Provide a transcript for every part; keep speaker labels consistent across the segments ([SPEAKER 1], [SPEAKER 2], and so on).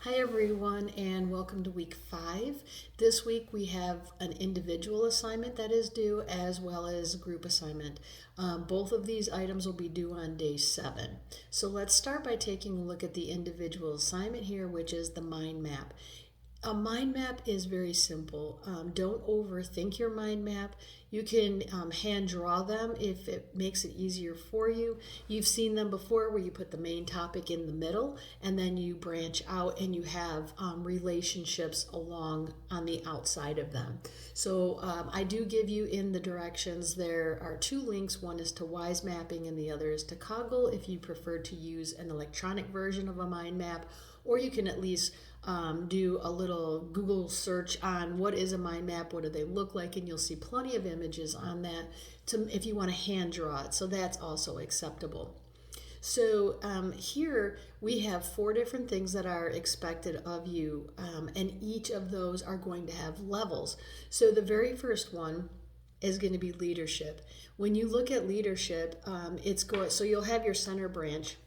[SPEAKER 1] Hi everyone, and welcome to week 5. This week we have an individual assignment that is due as well as a group assignment. Both of these items will be due on day 7. So let's start by taking a look at the individual assignment here, which is the mind map. A mind map is very simple. Don't overthink your mind map. You can hand draw them if it makes it easier for you. You've seen them before where you put the main topic in the middle and then you branch out and you have relationships along on the outside of them. So I do give you in the directions, there are 2 links. One is to Wise Mapping and the other is to Coggle if you prefer to use an electronic version of a mind map, or you can at least do a little Google search on what is a mind map, what do they look like, and you'll see plenty of images on that if you want to hand draw it. So that's also acceptable. So here we have 4 different things that are expected of you, and each of those are going to have levels. So the very first one is going to be leadership. When you look at leadership, so you'll have your center branch.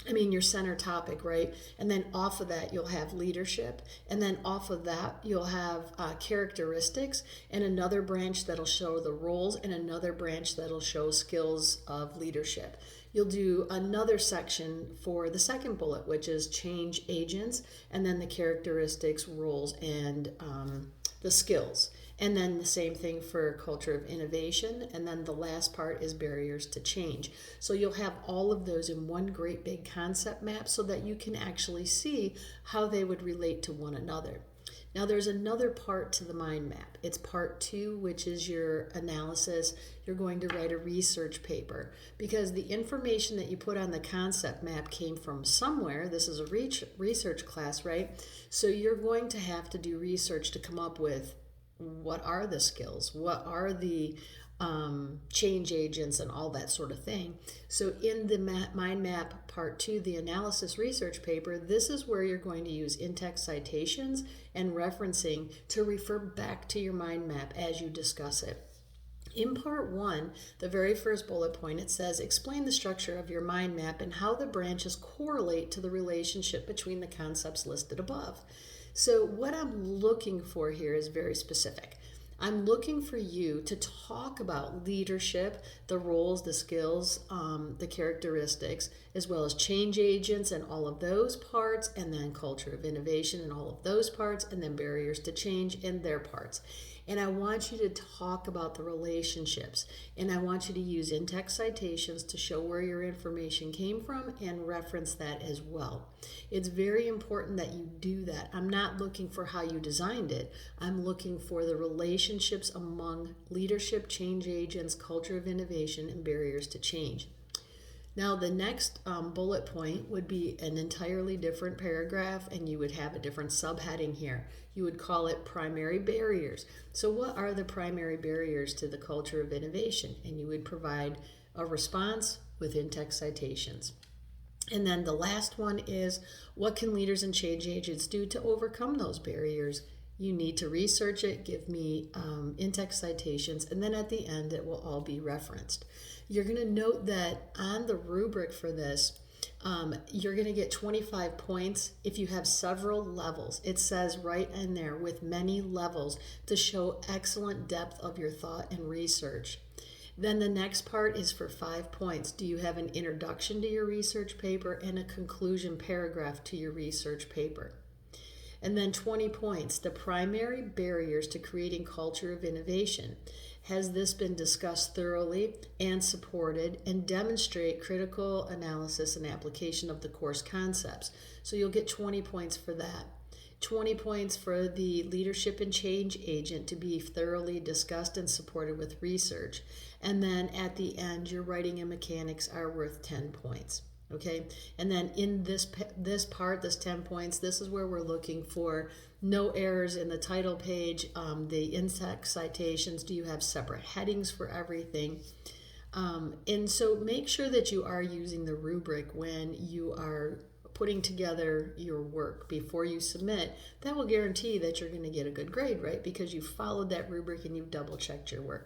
[SPEAKER 1] Your center topic, right? And then off of that, you'll have leadership. And then off of that, you'll have characteristics and another branch that'll show the roles and another branch that'll show skills of leadership. You'll do another section for the second bullet, which is change agents, and then the characteristics, roles, and the skills. And then the same thing for culture of innovation. And then the last part is barriers to change. So you'll have all of those in one great big concept map so that you can actually see how they would relate to one another. Now there's another part to the mind map. It's part 2, which is your analysis. You're going to write a research paper because the information that you put on the concept map came from somewhere. This is a research class, right? So you're going to have to do research to come up with what are the skills, what are the change agents and all that sort of thing. So in the mind map part 2, the analysis research paper, this is where you're going to use in-text citations and referencing to refer back to your mind map as you discuss it. In part 1, the very first bullet point, it says, explain the structure of your mind map and how the branches correlate to the relationship between the concepts listed above. So what I'm looking for here is very specific. I'm looking for you to talk about leadership, the roles, the skills, the characteristics, as well as change agents and all of those parts, and then culture of innovation and all of those parts, and then barriers to change and their parts. And I want you to talk about the relationships. And I want you to use in-text citations to show where your information came from and reference that as well. It's very important that you do that. I'm not looking for how you designed it. I'm looking for the relationships among leadership, change agents, culture of innovation, and barriers to change. Now, the next bullet point would be an entirely different paragraph, and you would have a different subheading here. You would call it primary barriers. So what are the primary barriers to the culture of innovation? And you would provide a response with in-text citations. And then the last one is, what can leaders and change agents do to overcome those barriers? You need to research it, give me in-text citations, and then at the end it will all be referenced. You're going to note that on the rubric for this, you're going to get 25 points if you have several levels. It says right in there, with many levels, to show excellent depth of your thought and research. Then the next part is for 5 points. Do you have an introduction to your research paper and a conclusion paragraph to your research paper? And then 20 points, the primary barriers to creating culture of innovation. Has this been discussed thoroughly and supported, and demonstrate critical analysis and application of the course concepts? So you'll get 20 points for that. 20 points for the leadership and change agent to be thoroughly discussed and supported with research. And then at the end, your writing and mechanics are worth 10 points. Okay, and then in this part, this 10 points, this is where we're looking for no errors in the title page, the in-text citations. Do you have separate headings for everything? And so make sure that you are using the rubric when you are putting together your work before you submit. That will guarantee that you're going to get a good grade, right? Because you followed that rubric and you've double checked your work.